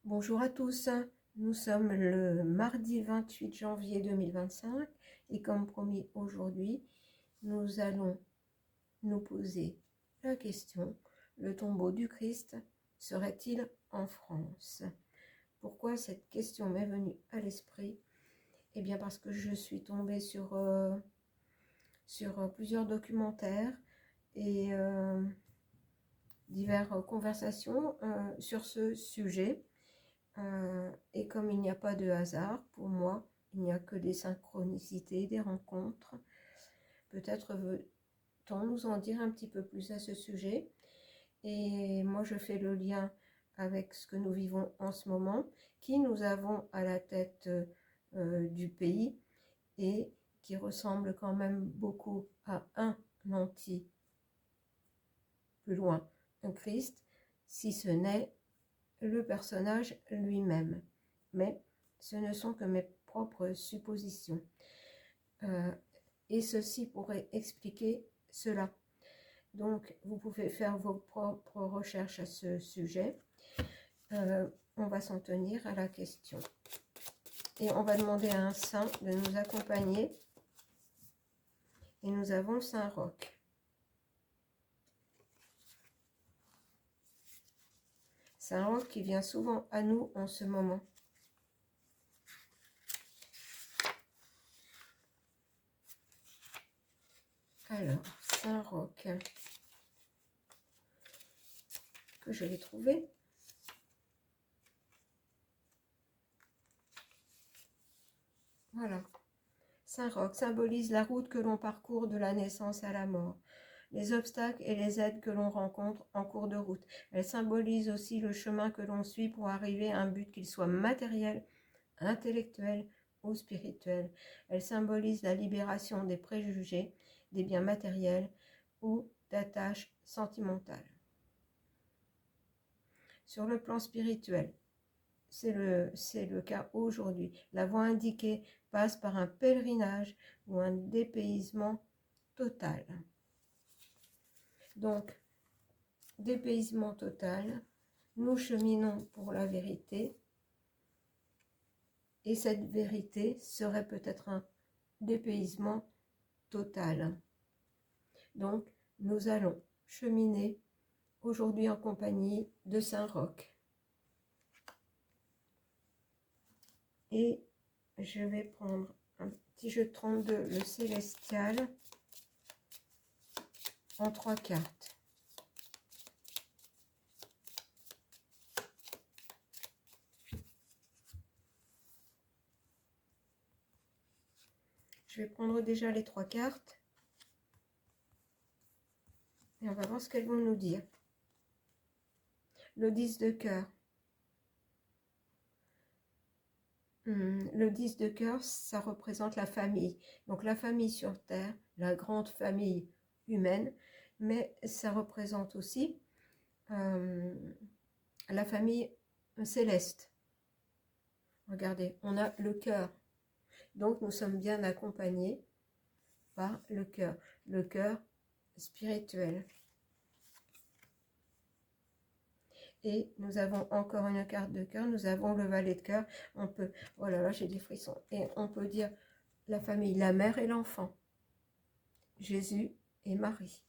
Bonjour à tous, nous sommes le mardi 28 janvier 2025 et comme promis aujourd'hui, nous allons nous poser la question, le tombeau du Christ serait-il en France? Pourquoi cette question m'est venue à l'esprit? Eh bien parce que je suis tombée sur plusieurs documentaires et diverses conversations sur ce sujet. Et comme il n'y a pas de hasard, pour moi, il n'y a que des synchronicités, des rencontres. Peut-être veut-on nous en dire un petit peu plus à ce sujet. Et moi, je fais le lien avec ce que nous vivons en ce moment, qui nous avons à la tête du pays et qui ressemble quand même beaucoup à un anti, plus loin, un Christ, si ce n'est le personnage lui-même. Mais ce ne sont que mes propres suppositions. Et ceci pourrait expliquer cela. Donc, vous pouvez faire vos propres recherches à ce sujet. On va s'en tenir à la question. Et on va demander à un saint de nous accompagner. Et nous avons Saint Roch. Saint Roch qui vient souvent à nous en ce moment. Alors, Saint Roch, que je vais trouver. Voilà. Saint Roch symbolise la route que l'on parcourt de la naissance à la mort, les obstacles et les aides que l'on rencontre en cours de route. Elle symbolise aussi le chemin que l'on suit pour arriver à un but, qu'il soit matériel, intellectuel ou spirituel. Elle symbolise la libération des préjugés, des biens matériels ou d'attaches sentimentales. Sur le plan spirituel, c'est le cas aujourd'hui. La voie indiquée passe par un pèlerinage ou un dépaysement total. Donc, dépaysement total, nous cheminons pour la vérité, et cette vérité serait peut-être un dépaysement total. Donc, nous allons cheminer aujourd'hui en compagnie de Saint Roch. Et je vais prendre un petit jeu de 32, le célestial, en 3 cartes. Je vais prendre déjà les 3 cartes. Et on va voir ce qu'elles vont nous dire. Le 10 de cœur. Le 10 de cœur, ça représente la famille. Donc la famille sur Terre, la grande famille humaine, mais ça représente aussi la famille céleste. Regardez, on a le cœur. Donc nous sommes bien accompagnés par le cœur spirituel. Et nous avons encore une carte de cœur, nous avons le valet de cœur. On peut, oh là là, j'ai des frissons. Et on peut dire la famille, la mère et l'enfant. Jésus et Marie.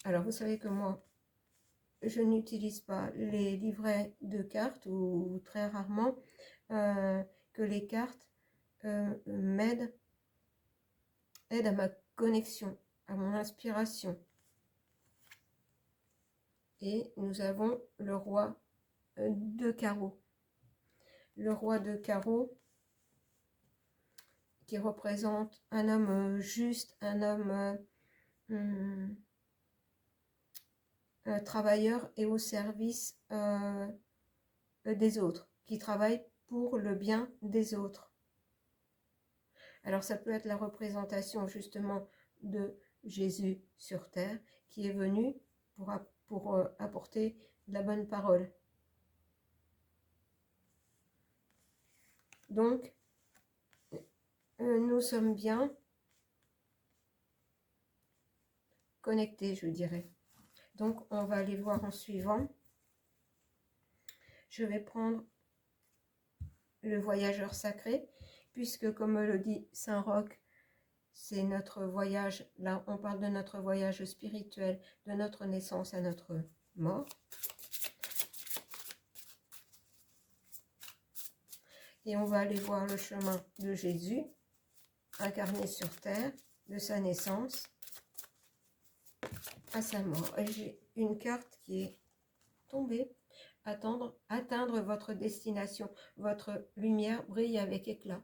Alors vous savez que moi, je n'utilise pas les livrets de cartes, ou très rarement, que les cartes aident à ma connexion, à mon inspiration. Et nous avons le roi de carreaux. Le roi de carreaux qui représente un homme juste, un homme travailleur et au service des autres, qui travaille pour le bien des autres. Alors ça peut être la représentation justement de Jésus sur terre qui est venu pour apporter la bonne parole. Donc, nous sommes bien connectés, je dirais. Donc, on va aller voir en suivant Je vais prendre le voyageur sacré, puisque comme le dit Saint Roch, c'est notre voyage, là on parle de notre voyage spirituel, de notre naissance à notre mort. Et on va aller voir le chemin de Jésus, incarné sur terre, de sa naissance à sa mort. Et j'ai une carte qui est tombée. Atteindre votre destination. Votre lumière brille avec éclat.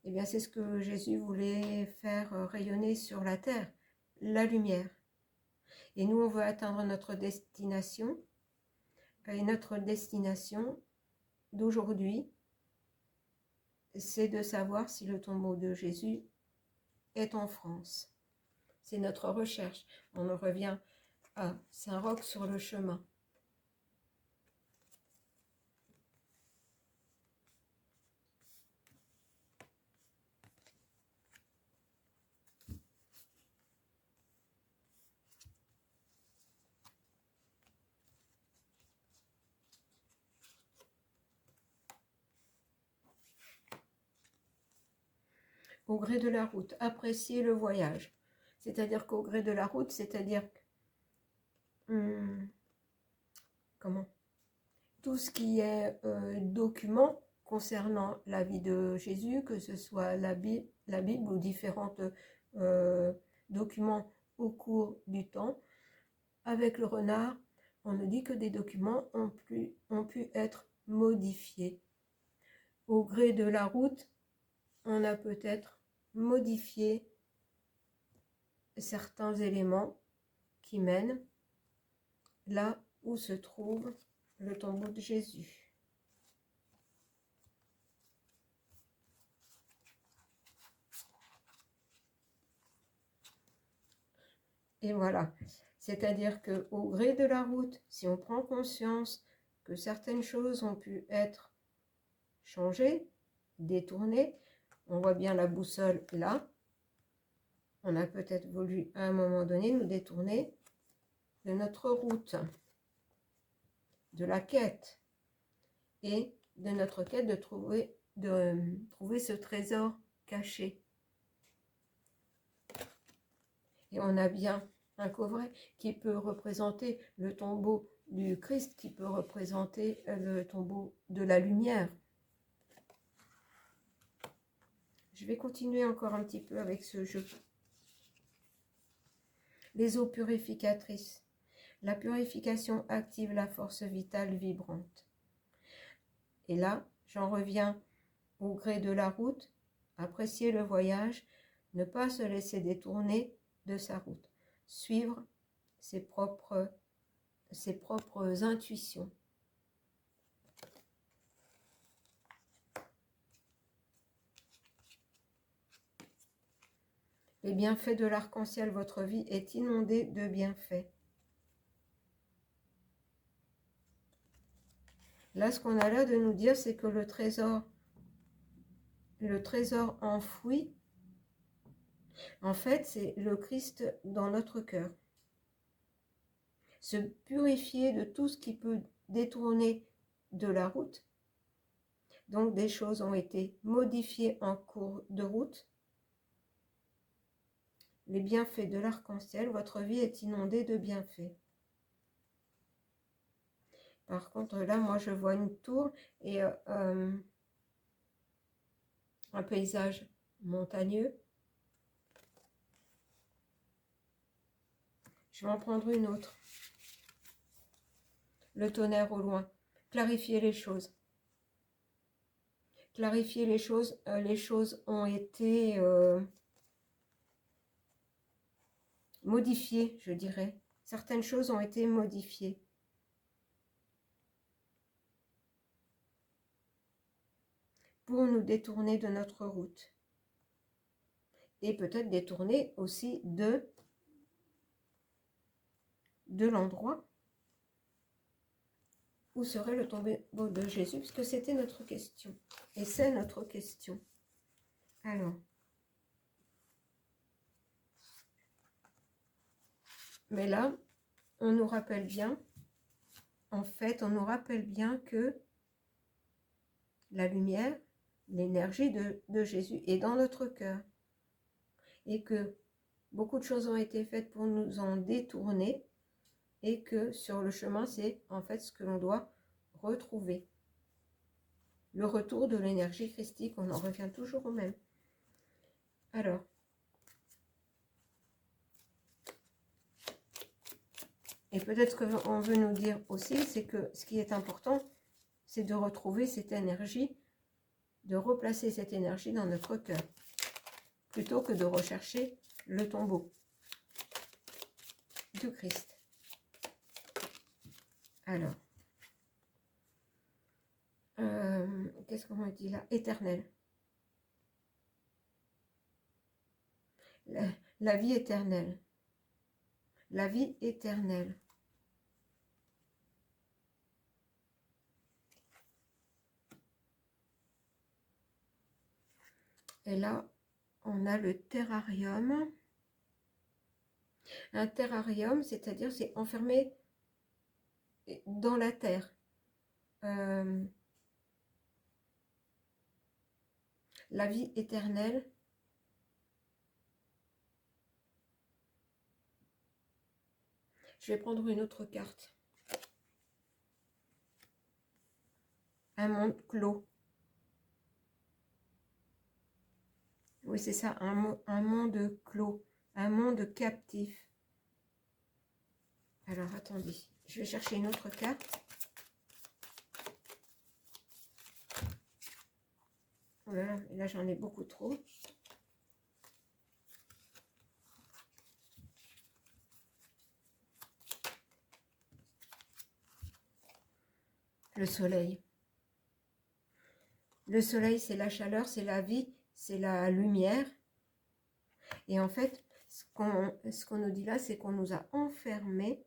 Eh bien, c'est ce que Jésus voulait faire rayonner sur la terre, la lumière. Et nous, on veut atteindre notre destination. Et notre destination d'aujourd'hui, c'est de savoir si le tombeau de Jésus est en France. C'est notre recherche. On en revient à Saint Roch sur le chemin. Au gré de la route, appréciez le voyage. C'est-à-dire qu'au gré de la route, c'est-à-dire comment tout ce qui est document concernant la vie de Jésus, que ce soit la Bible ou différents documents au cours du temps. Avec le renard, on nous dit que des documents ont pu être modifiés. Au gré de la route, on a peut-être modifié certains éléments qui mènent là où se trouve le tombeau de Jésus. Et voilà, c'est-à-dire qu'au gré de la route, si on prend conscience que certaines choses ont pu être changées, détournées, on voit bien la boussole là, on a peut-être voulu à un moment donné nous détourner de notre route, de la quête, et de notre quête de trouver ce trésor caché. Et on a bien un coffret qui peut représenter le tombeau du Christ, qui peut représenter le tombeau de la lumière. Je vais continuer encore un petit peu avec ce jeu. Les eaux purificatrices. La purification active la force vitale vibrante. Et là, j'en reviens au gré de la route, apprécier le voyage, ne pas se laisser détourner de sa route, suivre ses propres intuitions. Les bienfaits de l'arc-en-ciel, votre vie est inondée de bienfaits. Là, ce qu'on a là de nous dire, c'est que le trésor enfoui, en fait, c'est le Christ dans notre cœur. Se purifier de tout ce qui peut détourner de la route. Donc, des choses ont été modifiées en cours de route. Les bienfaits de l'arc-en-ciel, votre vie est inondée de bienfaits. Par contre, là, moi, je vois une tour et un paysage montagneux. Je vais en prendre une autre. Le tonnerre au loin. Clarifier les choses. Clarifier les choses ont été modifiées, je dirais. Certaines choses ont été modifiées. Pour nous détourner de notre route. Et peut-être détourner aussi de l'endroit où serait le tombeau de Jésus, puisque c'était notre question. Et c'est notre question. Alors, mais là, on nous rappelle bien en fait, on nous rappelle bien que la lumière, l'énergie de Jésus est dans notre cœur. Et que beaucoup de choses ont été faites pour nous en détourner. Et que sur le chemin, c'est en fait ce que l'on doit retrouver. Le retour de l'énergie christique, on en revient toujours au même. Alors, et peut-être ce qu'on veut nous dire aussi, c'est que ce qui est important, c'est de retrouver cette énergie, de replacer cette énergie dans notre cœur, plutôt que de rechercher le tombeau du Christ. Alors, qu'est-ce qu'on me dit là? Éternel. La vie éternelle. La vie éternelle. Et là, on a le terrarium. Un terrarium, c'est-à-dire c'est enfermé dans la terre. La vie éternelle. Je vais prendre une autre carte. Un monde clos. Oui, c'est ça, un monde clos, un monde captif. Alors, attendez, je vais chercher une autre carte. Voilà, là j'en ai beaucoup trop. Le soleil. Le soleil, c'est la chaleur, c'est la vie, c'est la lumière. Et en fait, ce qu'on nous dit là, c'est qu'on nous a enfermés.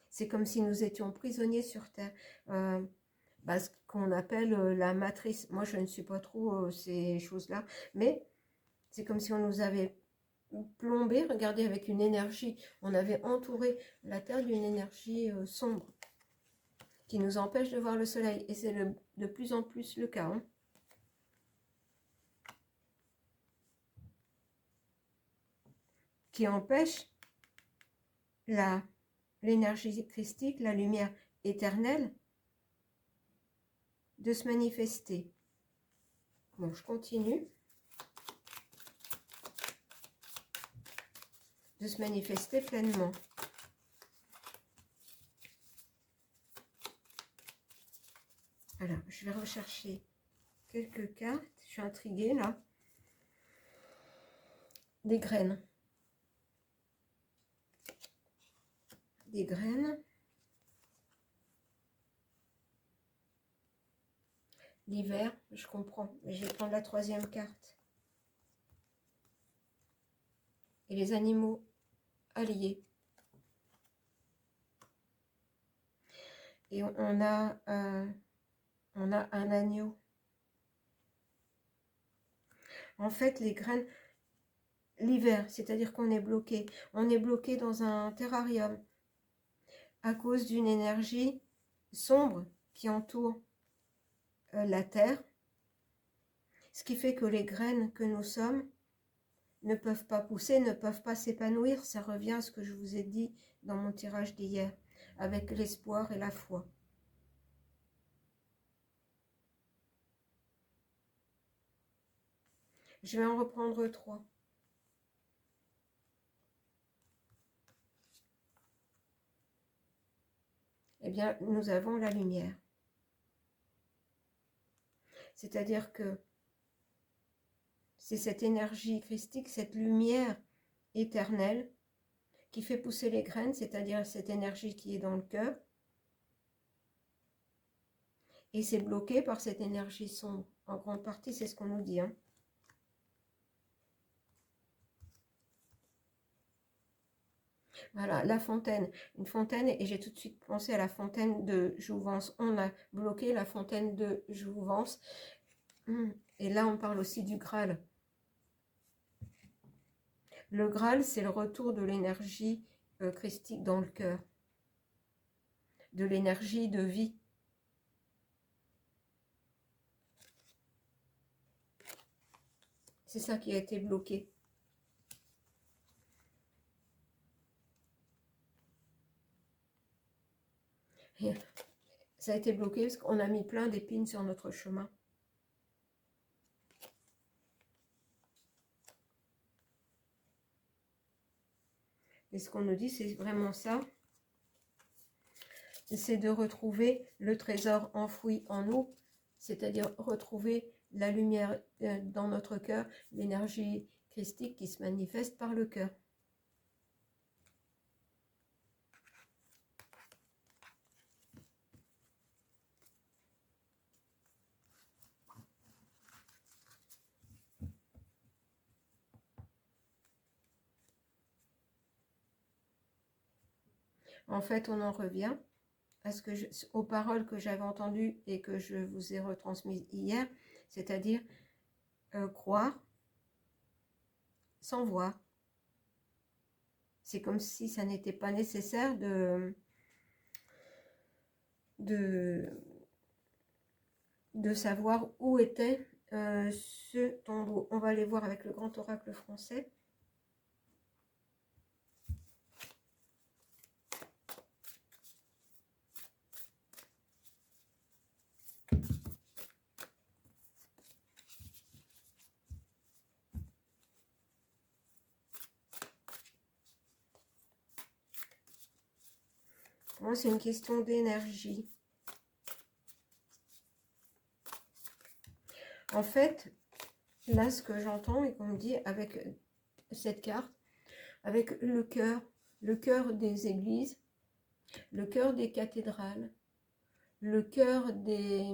C'est comme si nous étions prisonniers sur Terre. Ce qu'on appelle la matrice. Moi, je ne suis pas trop ces choses-là. Mais c'est comme si on nous avait plombé, regardez, avec une énergie. On avait entouré la Terre d'une énergie sombre qui nous empêche de voir le soleil. Et c'est de plus en plus le cas. Hein. Qui empêche l'énergie christique, la lumière éternelle, de se manifester. Bon, je continue. De se manifester pleinement. Alors, je vais rechercher quelques cartes. Je suis intriguée là. Des graines. Des graines. L'hiver, je comprends. Mais je vais prendre la troisième carte. Et les animaux alliés. Et on a un agneau. En fait, les graines, l'hiver, c'est-à-dire qu'on est bloqué. On est bloqué dans un terrarium à cause d'une énergie sombre qui entoure la terre. Ce qui fait que les graines que nous sommes ne peuvent pas pousser, ne peuvent pas s'épanouir. Ça revient à ce que je vous ai dit dans mon tirage d'hier, avec l'espoir et la foi. Je vais en reprendre 3. Eh bien, nous avons la lumière. C'est-à-dire que c'est cette énergie christique, cette lumière éternelle qui fait pousser les graines, c'est-à-dire cette énergie qui est dans le cœur. Et c'est bloqué par cette énergie sombre. En grande partie, c'est ce qu'on nous dit. Hein. Voilà, la fontaine. Une fontaine, et j'ai tout de suite pensé à la fontaine de Jouvence. On a bloqué la fontaine de Jouvence. Et là, on parle aussi du Graal. Le Graal, c'est le retour de l'énergie christique dans le cœur. de l'énergie de vie. C'est ça qui a été bloqué. Et ça a été bloqué parce qu'on a mis plein d'épines sur notre chemin. Et ce qu'on nous dit, c'est vraiment ça. C'est de retrouver le trésor enfoui en nous, c'est-à-dire retrouver la lumière dans notre cœur, l'énergie christique qui se manifeste par le cœur. En fait, on en revient à aux paroles que j'avais entendues et que je vous ai retransmises hier, c'est-à-dire croire sans voir. C'est comme si ça n'était pas nécessaire de savoir où était ce tombeau. On va aller voir avec le grand oracle français. Pour moi, c'est une question d'énergie. En fait, là, ce que j'entends et qu'on me dit avec cette carte, avec le cœur des églises, le cœur des cathédrales, le cœur des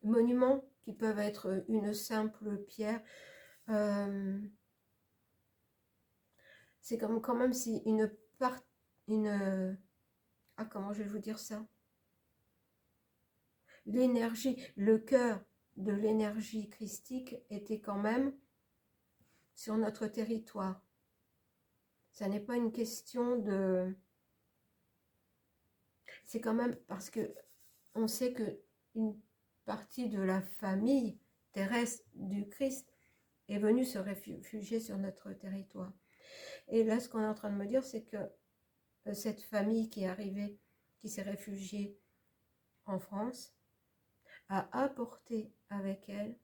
monuments qui peuvent être une simple pierre. C'est comme quand même si comment je vais vous dire ça? L'énergie, le cœur de l'énergie christique était quand même sur notre territoire. Ça n'est pas une question de... C'est quand même parce que on sait que une partie de la famille terrestre du Christ est venue se réfugier sur notre territoire. Et là, ce qu'on est en train de me dire, c'est que cette famille qui est arrivée, qui s'est réfugiée en France, a apporté avec elle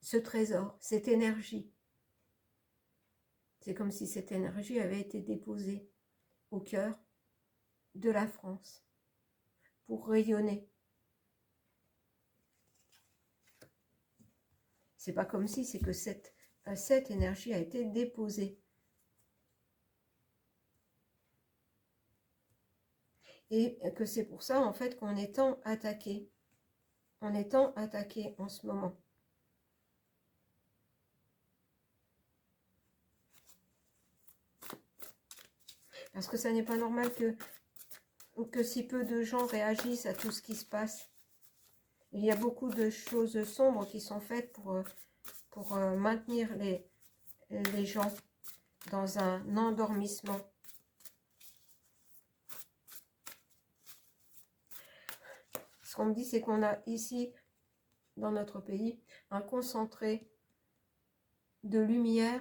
ce trésor, cette énergie. C'est comme si cette énergie avait été déposée au cœur de la France pour rayonner. C'est pas comme si, c'est que cette énergie a été déposée. Et que c'est pour ça, en fait, qu'on est tant attaqué. On est tant attaqué en ce moment. Parce que ça n'est pas normal que si peu de gens réagissent à tout ce qui se passe. Il y a beaucoup de choses sombres qui sont faites pour maintenir les gens dans un endormissement. Ce qu'on me dit, c'est qu'on a ici, dans notre pays, un concentré de lumière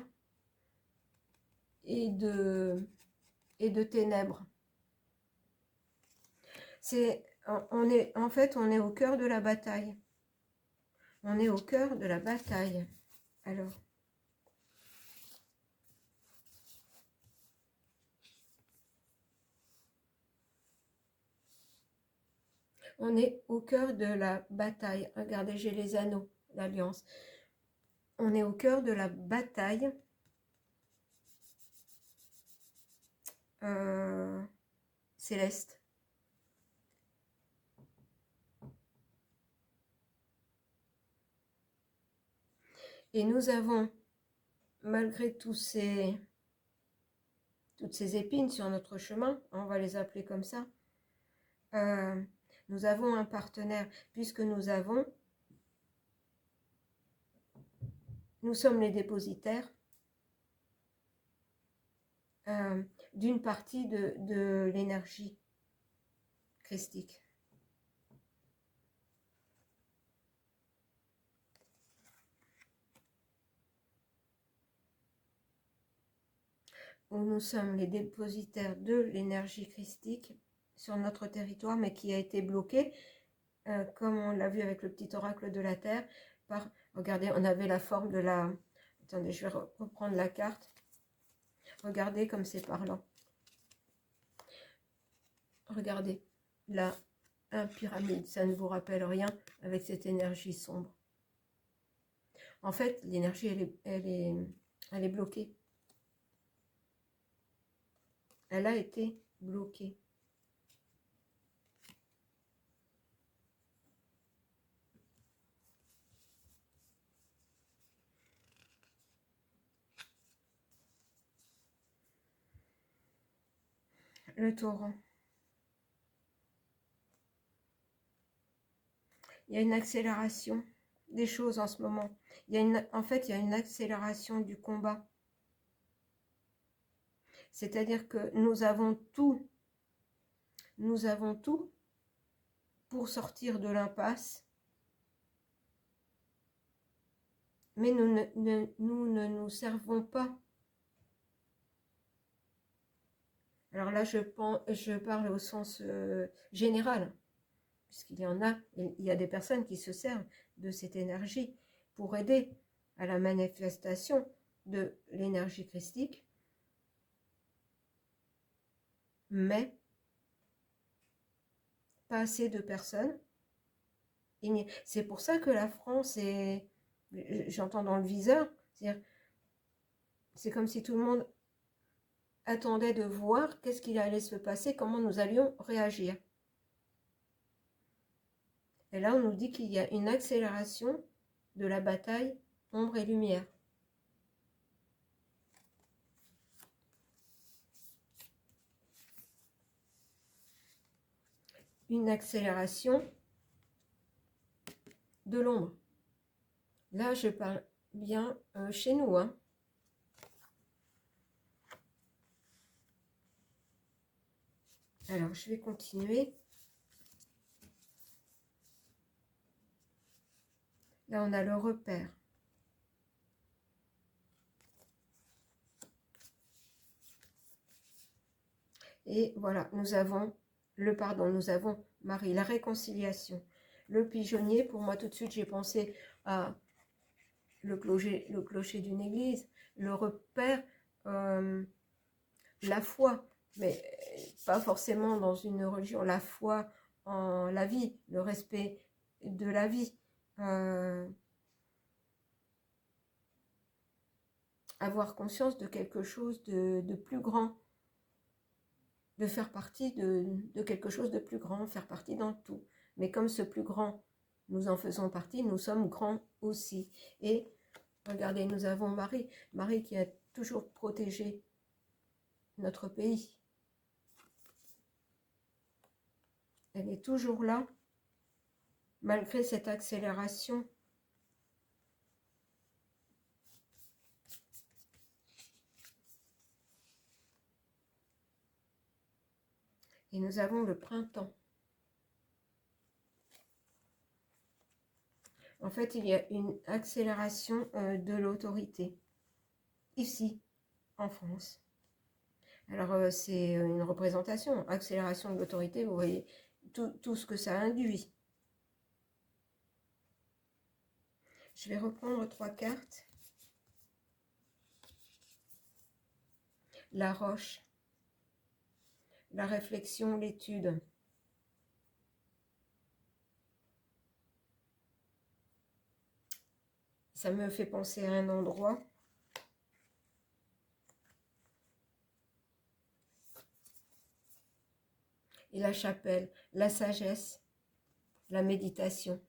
et de ténèbres. En fait, on est au cœur de la bataille. On est au cœur de la bataille. Alors, on est au cœur de la bataille. Regardez, j'ai les anneaux, l'alliance. On est au cœur de la bataille céleste. Et nous avons, malgré toutes ces épines sur notre chemin, on va les appeler comme ça, nous avons un partenaire, puisque nous sommes les dépositaires, d'une partie de l'énergie christique. Où nous sommes les dépositaires de l'énergie christique sur notre territoire, mais qui a été bloquée, comme on l'a vu avec le petit oracle de la Terre, par, regardez, on avait la forme de la... Attendez, je vais reprendre la carte. Regardez comme c'est parlant. Regardez, là, un pyramide, ça ne vous rappelle rien avec cette énergie sombre. En fait, l'énergie, elle est bloquée. Elle a été bloquée. Le torrent. Il y a une accélération des choses en ce moment. En fait, il y a une accélération du combat. C'est-à-dire que nous avons tout pour sortir de l'impasse, mais nous ne nous servons pas. Alors là, je parle au sens général, puisqu'il y a des personnes qui se servent de cette énergie pour aider à la manifestation de l'énergie christique, mais pas assez de personnes. C'est pour ça que la France est, j'entends dans le viseur, c'est comme si tout le monde attendait de voir qu'est-ce qu'il allait se passer, comment nous allions réagir. Et là, on nous dit qu'il y a une accélération de la bataille ombre et lumière. Une accélération de l'ombre. Là, je parle bien chez nous, hein. Alors, je vais continuer. Là, on a le repère. Et voilà, nous avons le pardon, nous avons Marie, la réconciliation. Le pigeonnier, pour moi, tout de suite, j'ai pensé à le clocher d'une église, le repère, la foi, mais pas forcément dans une religion, la foi en la vie, le respect de la vie, avoir conscience de quelque chose de plus grand, de faire partie de quelque chose de plus grand, faire partie dans tout. Mais comme ce plus grand, nous en faisons partie, nous sommes grands aussi. Et regardez, nous avons Marie, Marie qui a toujours protégé notre pays. Elle est toujours là, malgré cette accélération. Et nous avons le printemps. En fait, il y a une accélération de l'autorité, ici, en France. Alors, c'est une représentation, accélération de l'autorité, vous voyez tout ce que ça induit. Je vais reprendre 3 cartes. La roche, la réflexion, l'étude. Ça me fait penser à un endroit. Et la chapelle, la sagesse, la méditation.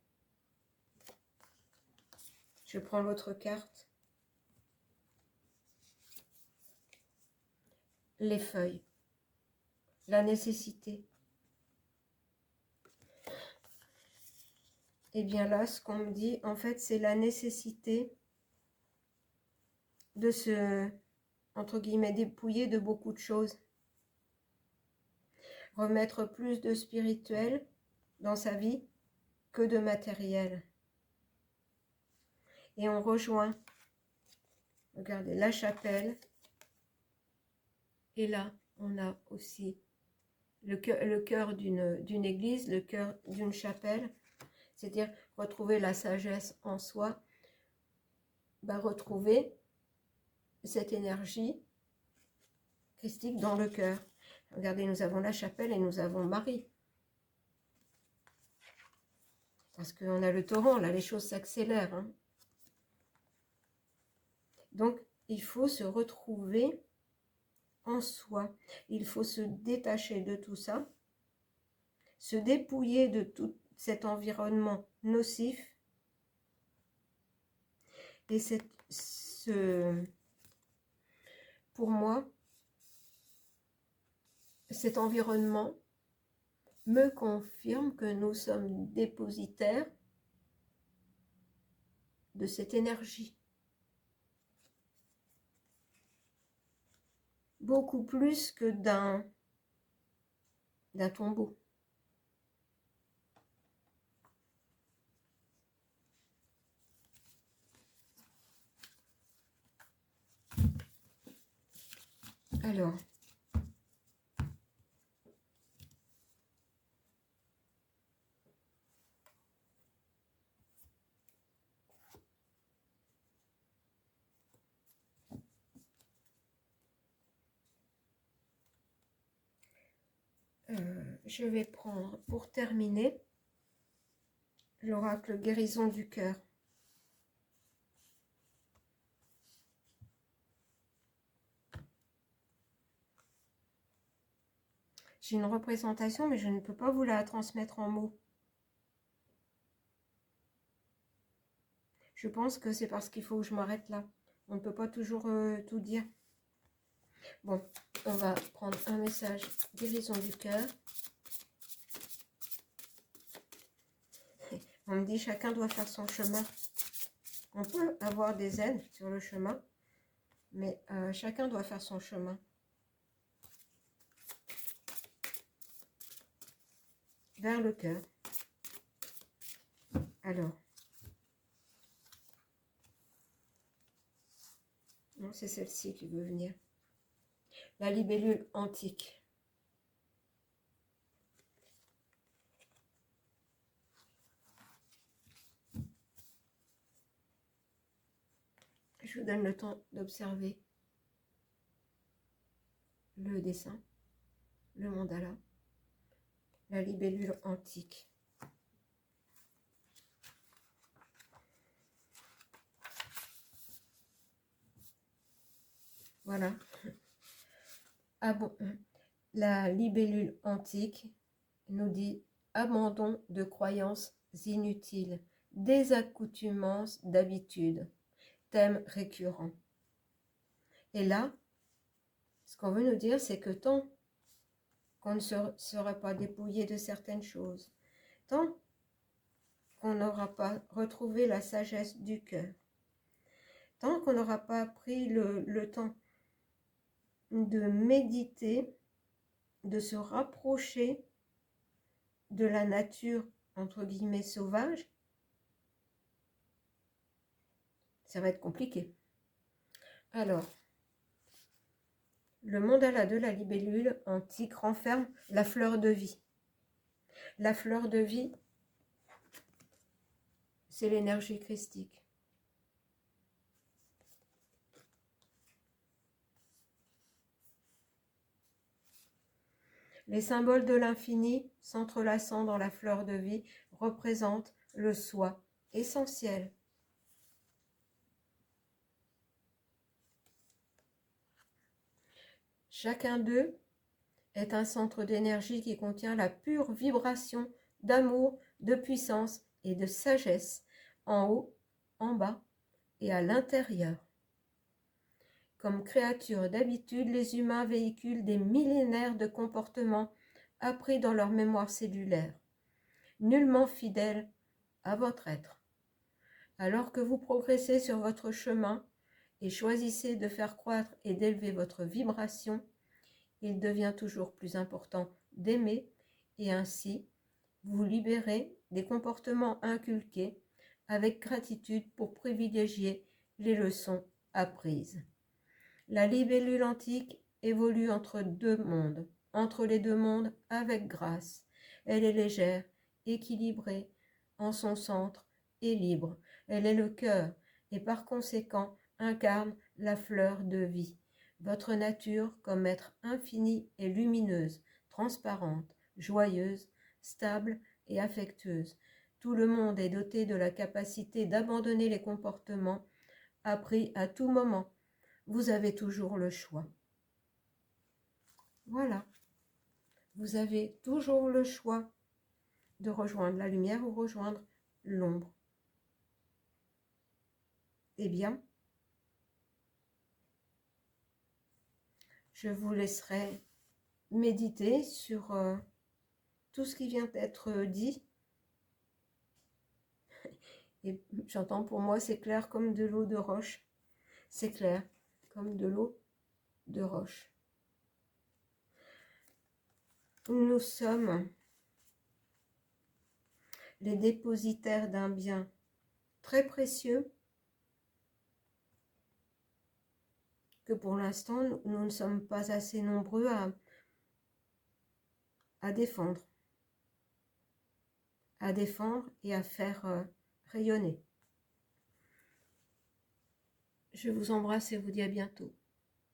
Je prends l'autre carte. Les feuilles, la nécessité. Et bien là, ce qu'on me dit, en fait, c'est la nécessité de se, entre guillemets, dépouiller de beaucoup de choses. remettre plus de spirituel dans sa vie que de matériel. Et on rejoint, regardez, la chapelle. Et là, on a aussi le cœur d'une église, le cœur d'une chapelle. C'est-à-dire retrouver la sagesse en soi, retrouver cette énergie christique dans le cœur. Regardez, nous avons la chapelle et nous avons Marie. Parce qu'on a le torrent, là, les choses s'accélèrent. Hein. Donc, il faut se retrouver en soi. Il faut se détacher de tout ça, se dépouiller de tout cet environnement nocif. Et pour moi, cet environnement me confirme que nous sommes dépositaires de cette énergie. Beaucoup plus que d'un tombeau. Alors, je vais prendre, pour terminer, l'oracle guérison du cœur. J'ai une représentation, mais je ne peux pas vous la transmettre en mots. Je pense que c'est parce qu'il faut que je m'arrête là. On ne peut pas toujours tout dire. Bon, on va prendre un message guérison du cœur. On me dit chacun doit faire son chemin. On peut avoir des aides sur le chemin, mais chacun doit faire son chemin. Vers le cœur. Alors. Non, c'est celle-ci qui veut venir. La libellule antique. Je vous donne le temps d'observer le dessin, le mandala, la libellule antique. Voilà. Ah bon, la libellule antique nous dit abandon de croyances inutiles, désaccoutumance d'habitude, thème récurrent. Et là, ce qu'on veut nous dire, c'est que tant qu'on ne sera pas dépouillé de certaines choses, tant qu'on n'aura pas retrouvé la sagesse du cœur, tant qu'on n'aura pas pris le temps de méditer, de se rapprocher de la nature, entre guillemets, sauvage, ça va être compliqué. Alors, le mandala de la libellule antique renferme la fleur de vie. La fleur de vie, c'est l'énergie christique. Les symboles de l'infini, s'entrelaçant dans la fleur de vie, représentent le soi essentiel. Chacun d'eux est un centre d'énergie qui contient la pure vibration d'amour, de puissance et de sagesse, en haut, en bas et à l'intérieur. Comme créatures d'habitude, les humains véhiculent des millénaires de comportements appris dans leur mémoire cellulaire, nullement fidèles à votre être. Alors que vous progressez sur votre chemin et choisissez de faire croître et d'élever votre vibration, il devient toujours plus important d'aimer et ainsi vous libérez des comportements inculqués avec gratitude pour privilégier les leçons apprises. La libellule antique évolue entre les deux mondes avec grâce. Elle est légère, équilibrée, en son centre et libre. Elle est le cœur et par conséquent incarne la fleur de vie. Votre nature comme être infinie et lumineuse, transparente, joyeuse, stable et affectueuse. Tout le monde est doté de la capacité d'abandonner les comportements appris à tout moment. Vous avez toujours le choix. Voilà. Vous avez toujours le choix de rejoindre la lumière ou rejoindre l'ombre. Eh bien, je vous laisserai méditer sur tout ce qui vient d'être dit. Et j'entends pour moi, c'est clair comme de l'eau de roche. C'est clair comme de l'eau de roche. Nous sommes les dépositaires d'un bien très précieux que pour l'instant, nous ne sommes pas assez nombreux à défendre et à faire rayonner. Je vous embrasse et vous dis à bientôt.